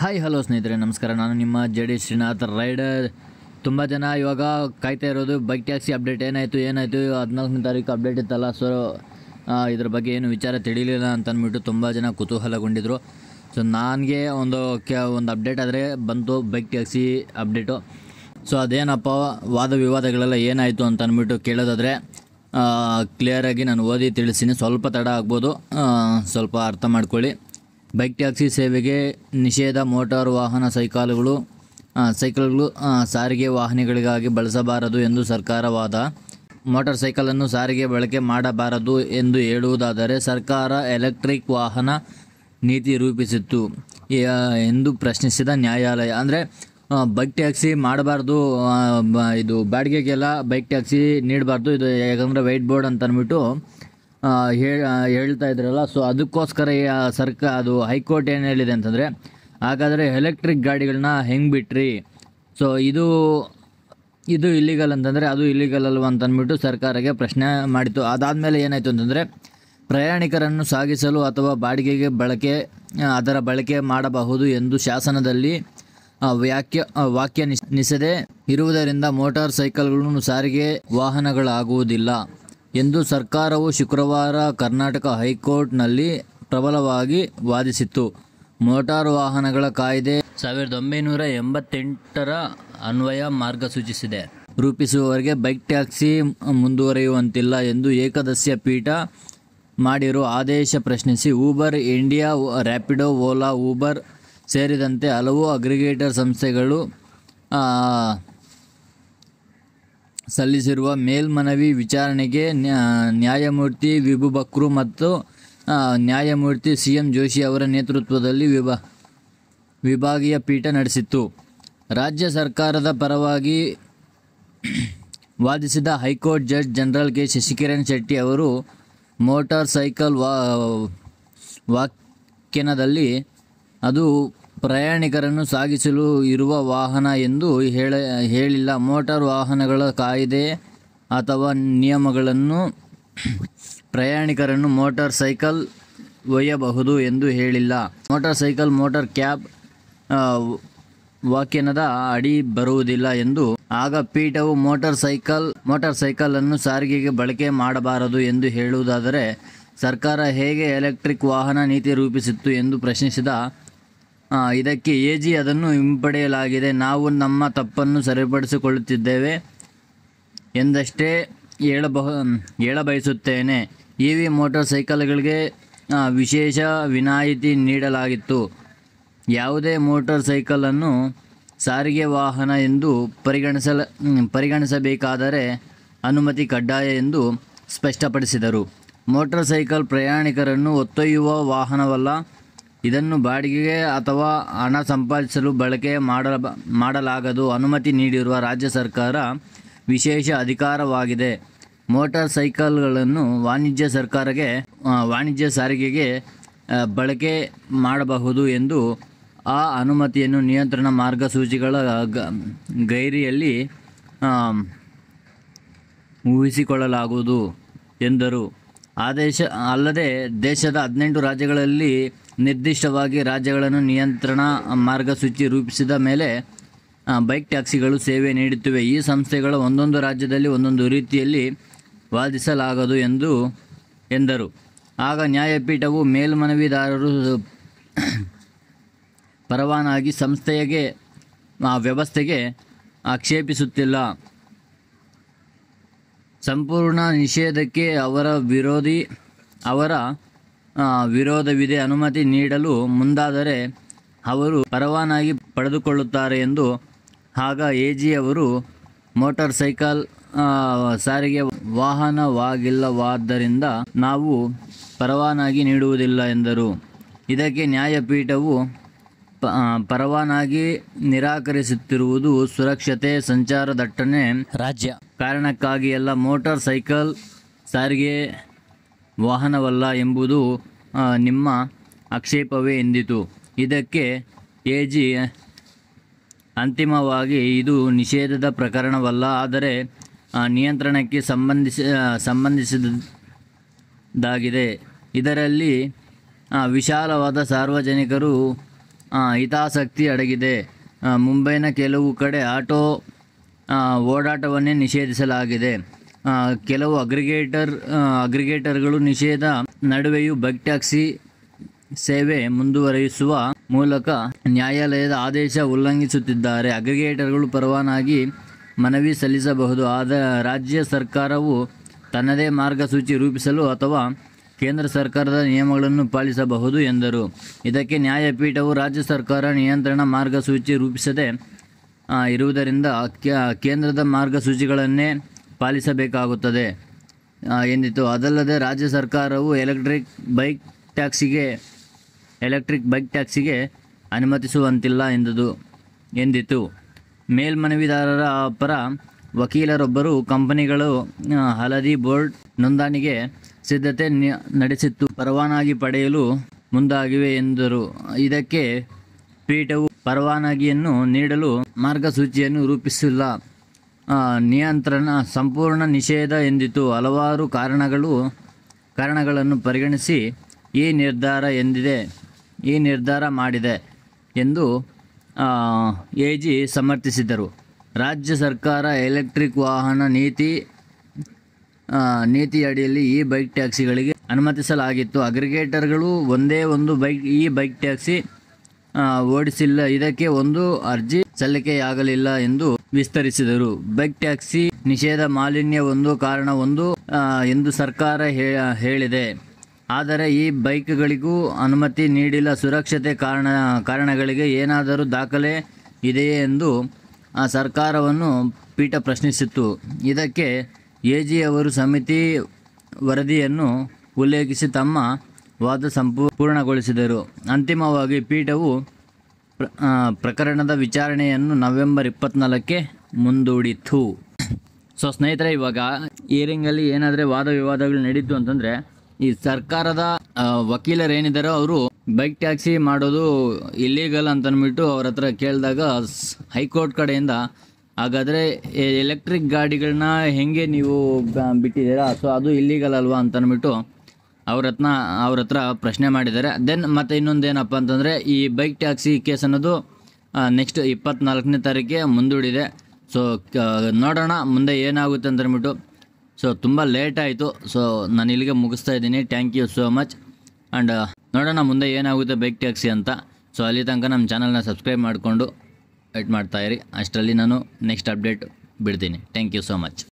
Hi hello ಸ್ನೇಹಿತರೆ ನಮಸ್ಕಾರ. ನಾನು ನಿಮ್ಮ ಜೆ ಶ್ರೀನಾಥ್ ರೈಡರ್. ತುಂಬ ಜನ ಇವಾಗ ಕಾಯ್ತಾ ಇರೋದು ಬೈಕ್ ಟ್ಯಾಕ್ಸಿ ಅಪ್ಡೇಟ್ ಏನಾಯಿತು 14ನೇ ತಾರೀಕು ಅಪ್ಡೇಟ್ ಇತ್ತಲ್ಲ. ಸೊ ಇದ್ರ ಬಗ್ಗೆ ಏನು ವಿಚಾರ ತಿಳಿಲಿಲ್ಲ ಅಂತ ಅಂದ್ಬಿಟ್ಟು ತುಂಬ ಜನ ಕುತೂಹಲಗೊಂಡಿದ್ರು. ಸೊ ನನಗೆ ಒಂದು ಅಪ್ಡೇಟ್ ಆದರೆ ಬಂತು, ಬೈಕ್ ಟ್ಯಾಕ್ಸಿ ಅಪ್ಡೇಟು. ಸೊ ಅದೇನಪ್ಪ ವಾದ ವಿವಾದಗಳೆಲ್ಲ ಏನಾಯಿತು ಅಂತ ಅಂದ್ಬಿಟ್ಟು ಕೇಳೋದಾದರೆ ಕ್ಲಿಯರಾಗಿ ನಾನು ಓದಿ ತಿಳಿಸ್ತೀನಿ. ಸ್ವಲ್ಪ ತಡ ಆಗ್ಬೋದು, ಸ್ವಲ್ಪ ಅರ್ಥ ಮಾಡ್ಕೊಳ್ಳಿ. ಬೈಕ್ ಟ್ಯಾಕ್ಸಿ ಸೇವೆಗೆ ನಿಷೇಧ. ಮೋಟಾರ್ ವಾಹನ ಸೈಕಲ್ಗಳು ಸಾರಿಗೆ ವಾಹನಗಳಿಗಾಗಿ ಬಳಸಬಾರದು ಎಂದು ಸರ್ಕಾರ ವಾದ. ಮೋಟಾರ್ ಸೈಕಲನ್ನು ಸಾರಿಗೆ ಬಳಕೆ ಮಾಡಬಾರದು ಎಂದು ಹೇಳುವುದಾದರೆ ಸರ್ಕಾರ ಎಲೆಕ್ಟ್ರಿಕ್ ವಾಹನ ನೀತಿ ರೂಪಿಸಿತ್ತು ಎಂದು ಪ್ರಶ್ನಿಸಿದ ನ್ಯಾಯಾಲಯ. ಅಂದರೆ ಬೈಕ್ ಟ್ಯಾಕ್ಸಿ ಮಾಡಬಾರ್ದು, ಇದು ಬಾಡಿಗೆಗೆಲ್ಲ ಬೈಕ್ ಟ್ಯಾಕ್ಸಿ ನೀಡಬಾರ್ದು, ಇದು ಯಾಕಂದರೆ ವೈಟ್ ಬೋರ್ಡ್ ಅಂತ ಅಂದ್ಬಿಟ್ಟು ಹೇಳ್ತಾ ಇದ್ರಲ್ಲ. ಸೊ ಅದಕ್ಕೋಸ್ಕರ ಅದು ಹೈಕೋರ್ಟ್ ಏನು ಹೇಳಿದೆ ಅಂತಂದರೆ, ಹಾಗಾದರೆ ಎಲೆಕ್ಟ್ರಿಕ್ ಗಾಡಿಗಳನ್ನ ಹೆಂಗೆ ಬಿಟ್ರಿ? ಸೊ ಇದು ಇಲ್ಲಿಗಲ್ ಅಂತಂದರೆ ಅದು ಇಲ್ಲಿಗಲ್ ಅಲ್ವ ಅಂತ ಅಂದ್ಬಿಟ್ಟು ಸರ್ಕಾರಕ್ಕೆ ಪ್ರಶ್ನೆ ಮಾಡಿತು. ಅದಾದಮೇಲೆ ಏನಾಯಿತು ಅಂತಂದರೆ, ಪ್ರಯಾಣಿಕರನ್ನು ಸಾಗಿಸಲು ಅಥವಾ ಬಾಡಿಗೆಗೆ ಅದರ ಬಳಕೆ ಮಾಡಬಹುದು ಎಂದು ಶಾಸನದಲ್ಲಿ ವಾಕ್ಯ ನಿಷೇಧ ಇರುವುದರಿಂದ ಮೋಟಾರ್ ಸೈಕಲ್ಗಳನ್ನು ಸಾರಿಗೆ ವಾಹನಗಳಾಗುವುದಿಲ್ಲ ಎಂದು ಸರ್ಕಾರವು ಶುಕ್ರವಾರ ಕರ್ನಾಟಕ ಹೈಕೋರ್ಟ್ನಲ್ಲಿ ಪ್ರಬಲವಾಗಿ ವಾದಿಸಿತ್ತು. ಮೋಟಾರು ವಾಹನಗಳ ಕಾಯ್ದೆ 1988ರ ಅನ್ವಯ ಮಾರ್ಗಸೂಚಿಸಿದೆ. ರೂಪಿಸುವವರೆಗೆ ಬೈಕ್ ಟ್ಯಾಕ್ಸಿ ಮುಂದುವರಿಯುವಂತಿಲ್ಲ ಎಂದು ಏಕಸದಸ್ಯ ಪೀಠ ಮಾಡಿರುವ ಆದೇಶ ಪ್ರಶ್ನಿಸಿ Uber India, Rapido, Ola, Uber ಸೇರಿದಂತೆ ಹಲವು ಅಗ್ರಿಗೇಟರ್ ಸಂಸ್ಥೆಗಳು ಸಲ್ಲಿಸಿರುವ ಮೇಲ್ಮನವಿ ವಿಚಾರಣೆಗೆ ನ್ಯಾಯಮೂರ್ತಿ ವಿಭು ಬಕ್ರು ಮತ್ತು ನ್ಯಾಯಮೂರ್ತಿ CM ಜೋಶಿ ಅವರ ನೇತೃತ್ವದಲ್ಲಿ ವಿಭಾಗೀಯ ಪೀಠ ನಡೆಸಿತ್ತು. ರಾಜ್ಯ ಸರ್ಕಾರದ ಪರವಾಗಿ ವಾದಿಸಿದ high court judge general K. Shashikiran Shetty ಅವರು ಮೋಟಾರ್ ಸೈಕಲ್ ವಾಹನದಲ್ಲಿ ಅದು ಪ್ರಯಾಣಿಕರನ್ನು ಸಾಗಿಸಲು ಇರುವ ವಾಹನ ಎಂದು ಹೇಳಿಲ್ಲ. ಮೋಟಾರ್ ವಾಹನಗಳ ಕಾಯ್ದೆ ಅಥವಾ ನಿಯಮಗಳನ್ನು ಪ್ರಯಾಣಿಕರನ್ನು ಮೋಟಾರ್ ಸೈಕಲ್ ಒಯ್ಯಬಹುದು ಎಂದು ಹೇಳಿಲ್ಲ. ಮೋಟಾರ್ ಸೈಕಲ್ ಮೋಟಾರ್ ಕ್ಯಾಬ್ ವ್ಯಾಖ್ಯಾನದ ಅಡಿ ಬರುವುದಿಲ್ಲ ಎಂದು. ಆಗ ಪೀಠವು ಮೋಟಾರ್ ಸೈಕಲನ್ನು ಸಾರಿಗೆಗೆ ಬಳಕೆ ಮಾಡಬಾರದು ಎಂದು ಹೇಳುವುದಾದರೆ ಸರ್ಕಾರ ಹೇಗೆ ಎಲೆಕ್ಟ್ರಿಕ್ ವಾಹನ ನೀತಿ ರೂಪಿಸಿತ್ತು ಎಂದು ಪ್ರಶ್ನಿಸಿದ. ಇದಕ್ಕೆ AG ಅದನ್ನು ಹಿಂಪಡೆಯಲಾಗಿದೆ, ನಾವು ನಮ್ಮ ತಪ್ಪನ್ನು ಸರಿಪಡಿಸಿಕೊಳ್ಳುತ್ತಿದ್ದೇವೆ ಎಂದಷ್ಟೇ ಹೇಳಬಯಸುತ್ತೇನೆ. EV ಮೋಟಾರ್ ಸೈಕಲ್ಗಳಿಗೆ ವಿಶೇಷ ವಿನಾಯಿತಿ ನೀಡಲಾಗಿತ್ತು. ಯಾವುದೇ ಮೋಟಾರ್ ಸೈಕಲನ್ನು ಸಾರಿಗೆ ವಾಹನ ಎಂದು ಪರಿಗಣಿಸಬೇಕಾದರೆ ಅನುಮತಿ ಕಡ್ಡಾಯ ಎಂದು ಸ್ಪಷ್ಟಪಡಿಸಿದರು. ಮೋಟಾರ್ ಸೈಕಲ್ ಪ್ರಯಾಣಿಕರನ್ನು ಹೊತ್ತೊಯ್ಯುವ ವಾಹನವಲ್ಲ. ಇದನ್ನು ಬಾಡಿಗೆಗೆ ಅಥವಾ ಹಣ ಸಂಪಾದಿಸಲು ಬಳಕೆ ಮಾಡಲಾಗದು. ಅನುಮತಿ ನೀಡಿರುವ ರಾಜ್ಯ ಸರ್ಕಾರ ವಿಶೇಷ ಅಧಿಕಾರವಾಗಿದೆ. ಮೋಟಾರ್ ಸೈಕಲ್ಗಳನ್ನು ವಾಣಿಜ್ಯ ಸಾರಿಗೆಗೆ ಬಳಕೆ ಮಾಡಬಹುದು ಎಂದು ಆ ಅನುಮತಿಯನ್ನು ನಿಯಂತ್ರಣ ಮಾರ್ಗಸೂಚಿಗಳ ಗೈರಿಯಲ್ಲಿ ಊಹಿಸಿಕೊಳ್ಳಲಾಗುವುದು ಎಂದರು. ಅಲ್ಲದೆ ದೇಶದ 18 ರಾಜ್ಯಗಳಲ್ಲಿ ನಿರ್ದಿಷ್ಟವಾಗಿ ರಾಜ್ಯಗಳನ್ನು ನಿಯಂತ್ರಣ ಮಾರ್ಗಸೂಚಿ ರೂಪಿಸಿದ ಮೇಲೆ ಬೈಕ್ ಟ್ಯಾಕ್ಸಿಗಳು ಸೇವೆ ನೀಡುತ್ತಿವೆ. ಈ ಸಂಸ್ಥೆಗಳ ಒಂದೊಂದು ರಾಜ್ಯದಲ್ಲಿ ಒಂದೊಂದು ರೀತಿಯಲ್ಲಿ ವಾದಿಸಲಾಗದು ಎಂದರು. ಆಗ ನ್ಯಾಯಪೀಠವು ಮೇಲ್ಮನವಿದಾರರು ಪರವಾನಗಿ ಸಂಸ್ಥೆಗೆ ವ್ಯವಸ್ಥೆಗೆ ಆಕ್ಷೇಪಿಸುತ್ತಿಲ್ಲ. ಸಂಪೂರ್ಣ ನಿಷೇಧಕ್ಕೆ ಅವರ ವಿರೋಧವಿದೆ. ಅನುಮತಿ ನೀಡಲು ಮುಂದಾದರೆ ಅವರು ಪರವಾನಗಿ ಪಡೆದುಕೊಳ್ಳುತ್ತಾರೆ ಎಂದು. ಆಗ AG ಅವರು ಮೋಟಾರ್ ಸೈಕಲ್ ಸಾರಿಗೆ ವಾಹನವಾಗಿಲ್ಲವಾದ್ದರಿಂದ ನಾವು ಪರವಾನಗಿ ನೀಡುವುದಿಲ್ಲ ಎಂದರು. ಇದಕ್ಕೆ ನ್ಯಾಯಪೀಠವು ಪರವಾನಗಿ ನಿರಾಕರಿಸುತ್ತಿರುವುದು ಸುರಕ್ಷತೆ, ಸಂಚಾರ ದಟ್ಟಣೆ ರಾಜ್ಯ ಕಾರಣಕ್ಕಾಗಿ ಎಲ್ಲ. ಮೋಟಾರ್ ಸೈಕಲ್ ಸಾರಿಗೆ ವಾಹನವಲ್ಲ ಎಂಬುದು ನಿಮ್ಮ ಆಕ್ಷೇಪವೇ ಎಂದಿತು. ಇದಕ್ಕೆ AG ಅಂತಿಮವಾಗಿ ಇದು ನಿಷೇಧದ ಪ್ರಕರಣವಲ್ಲ, ಆದರೆ ನಿಯಂತ್ರಣಕ್ಕೆ ಸಂಬಂಧಿಸಿದಾಗಿದೆ. ಇದರಲ್ಲಿ ವಿಶಾಲವಾದ ಸಾರ್ವಜನಿಕರು ಹಿತಾಸಕ್ತಿ ಅಡಗಿದೆ. ಮುಂಬೈನ ಕೆಲವು ಕಡೆ ಆಟೋ ಓಡಾಟವನ್ನೇ ನಿಷೇಧಿಸಲಾಗಿದೆ. ಕೆಲವು ಅಗ್ರಿಗೇಟರ್ಗಳು ನಿಷೇಧ ನಡುವೆಯೂ ಬೈಕ್ ಟ್ಯಾಕ್ಸಿ ಸೇವೆ ಮುಂದುವರಿಸುವ ಮೂಲಕ ನ್ಯಾಯಾಲಯದ ಆದೇಶ ಉಲ್ಲಂಘಿಸುತ್ತಿದ್ದಾರೆ. ಅಗ್ರಿಗೇಟರ್ಗಳು ಪರವಾನಗಿ ಮನವಿ ಸಲ್ಲಿಸಬಹುದು. ರಾಜ್ಯ ಸರ್ಕಾರವು ತನ್ನದೇ ಮಾರ್ಗಸೂಚಿ ರೂಪಿಸಲು ಅಥವಾ ಕೇಂದ್ರ ಸರ್ಕಾರದ ನಿಯಮಗಳನ್ನು ಪಾಲಿಸಬಹುದು ಎಂದರು. ಇದಕ್ಕೆ ನ್ಯಾಯಪೀಠವು ರಾಜ್ಯ ಸರ್ಕಾರ ನಿಯಂತ್ರಣ ಮಾರ್ಗಸೂಚಿ ರೂಪಿಸದೆ ಇರುವುದರಿಂದ ಕೇಂದ್ರದ ಮಾರ್ಗಸೂಚಿಗಳನ್ನೇ ಪಾಲಿಸಬೇಕಾಗುತ್ತದೆ ಎಂದಿತು. ಅದಲ್ಲದೆ ರಾಜ್ಯ ಸರ್ಕಾರವು ಎಲೆಕ್ಟ್ರಿಕ್ ಬೈಕ್ ಟ್ಯಾಕ್ಸಿಗೆ ಅನುಮತಿಸುವಂತಿಲ್ಲ ಎಂದಿತು. ಮೇಲ್ಮನವಿದಾರರ ಪರ ವಕೀಲರೊಬ್ಬರು ಕಂಪನಿಗಳು ಹಳದಿ ಬೋರ್ಡ್ ನೋಂದಣಿಗೆ ಸಿದ್ಧತೆ ನಡೆಸಿತ್ತು, ಪರವಾನಗಿ ಪಡೆಯಲು ಮುಂದಾಗಿವೆ ಎಂದರು. ಇದಕ್ಕೆ ಪೀಠವು ಪರವಾನಗಿಯನ್ನು ನೀಡಲು ಮಾರ್ಗಸೂಚಿಯನ್ನು ರೂಪಿಸಿಲ್ಲ, ನಿಯಂತ್ರಣ ಸಂಪೂರ್ಣ ನಿಷೇಧ ಎಂದಿತು. ಹಲವಾರು ಕಾರಣಗಳನ್ನು ಪರಿಗಣಿಸಿ ಈ ನಿರ್ಧಾರ ಮಾಡಿದೆ ಎಂದು ಎಜಿ ಸಮರ್ಥಿಸಿದರು. ರಾಜ್ಯ ಸರ್ಕಾರ ಎಲೆಕ್ಟ್ರಿಕ್ ವಾಹನ ನೀತಿಯಡಿಯಲ್ಲಿ ಈ ಬೈಕ್ ಟ್ಯಾಕ್ಸಿಗಳಿಗೆ ಅನುಮತಿಸಲಾಗಿತ್ತು. ಅಗ್ರಿಗೇಟರ್ಗಳು ಒಂದೇ ಒಂದು ಬೈಕ್ ಟ್ಯಾಕ್ಸಿ ಓಡಿಸಿಲ್ಲ, ಇದಕ್ಕೆ ಒಂದು ಅರ್ಜಿ ಸಲ್ಲಿಕೆಯಾಗಲಿಲ್ಲ ಎಂದು ವಿಸ್ತರಿಸಿದರು. ಬೈಕ್ ಟ್ಯಾಕ್ಸಿ ನಿಷೇಧ ಮಾಲಿನ್ಯ ಒಂದು ಕಾರಣ ಎಂದು ಸರ್ಕಾರ ಹೇಳಿದೆ. ಆದರೆ ಈ ಬೈಕ್ಗಳಿಗೂ ಅನುಮತಿ ನೀಡಿಲ್ಲ. ಸುರಕ್ಷತೆ ಕಾರಣಗಳಿಗೆ ಏನಾದರೂ ದಾಖಲೆ ಇದೆಯೇ ಎಂದು ಸರ್ಕಾರವನ್ನು ಪೀಠ ಪ್ರಶ್ನಿಸಿತು. ಇದಕ್ಕೆ ಎಜಿ ಅವರು ಸಮಿತಿ ವರದಿಯನ್ನು ಉಲ್ಲೇಖಿಸಿ ತಮ್ಮ ವಾದ ಪೂರ್ಣಗೊಳಿಸಿದರು. ಅಂತಿಮವಾಗಿ ಪೀಠವು ಪ್ರಕರಣದ ವಿಚಾರಣೆಯನ್ನು ನವೆಂಬರ್ 24ಕ್ಕೆ ಮುಂದೂಡಿತು. ಸೊ ಸ್ನೇಹಿತರೆ, ಇವಾಗ ಹಿಯರಿಂಗಲ್ಲಿ ಏನಾದರೆ ವಾದ ವಿವಾದಗಳು ನಡೀತು ಅಂತಂದರೆ ಈ ಸರ್ಕಾರದ ವಕೀಲರು ಏನಿದ್ದಾರೋ ಅವರು ಬೈಕ್ ಟ್ಯಾಕ್ಸಿ ಮಾಡೋದು ಇಲ್ಲೀಗಲ್ ಅಂತಂದ್ಬಿಟ್ಟು ಅವ್ರ ಹತ್ರ ಕೇಳಿದಾಗ ಹೈಕೋರ್ಟ್ ಕಡೆಯಿಂದ ಹಾಗಾದರೆ ಎಲೆಕ್ಟ್ರಿಕ್ ಗಾಡಿಗಳನ್ನ ಹೆಂಗೆ ನೀವು ಬಿಟ್ಟಿದ್ದೀರಾ, ಸೊ ಅದು ಇಲ್ಲೀಗಲ್ ಅಲ್ವಾ ಅಂತಂದ್ಬಿಟ್ಟು ಅವ್ರ ಹತ್ರ ಪ್ರಶ್ನೆ ಮಾಡಿದ್ದಾರೆ. ದೆನ್ ಮತ್ತು ಇನ್ನೊಂದೇನಪ್ಪ ಅಂತಂದರೆ ಈ ಬೈಕ್ ಟ್ಯಾಕ್ಸಿ ಕೇಸ್ ಅನ್ನೋದು ನೆಕ್ಸ್ಟ್ 24ನೇ ತಾರೀಕಿಗೆ ಮುಂದೂಡಿದೆ. ಸೊ ನೋಡೋಣ ಮುಂದೆ ಏನಾಗುತ್ತೆ ಅಂತಂದ್ಬಿಟ್ಟು. ಸೊ ತುಂಬ ಲೇಟ್ ಆಯಿತು. ಸೊ ನಾನು ಇಲ್ಲಿಗೆ ಮುಗಿಸ್ತಾ ಇದ್ದೀನಿ. Thank you so much. And ನೋಡೋಣ ಮುಂದೆ ಏನಾಗುತ್ತೆ ಬೈಕ್ ಟ್ಯಾಕ್ಸಿ ಅಂತ. ಸೊ ಅಲ್ಲಿ ತನಕ ನಮ್ಮ ಚಾನಲ್ನ ಸಬ್ಸ್ಕ್ರೈಬ್ ಮಾಡಿಕೊಂಡು ವೇಟ್ ಮಾಡ್ತಾಯಿರಿ. ಅಷ್ಟರಲ್ಲಿ ನಾನು ನೆಕ್ಸ್ಟ್ ಅಪ್ಡೇಟ್ ಬಿಡ್ತೀನಿ. Thank you so much.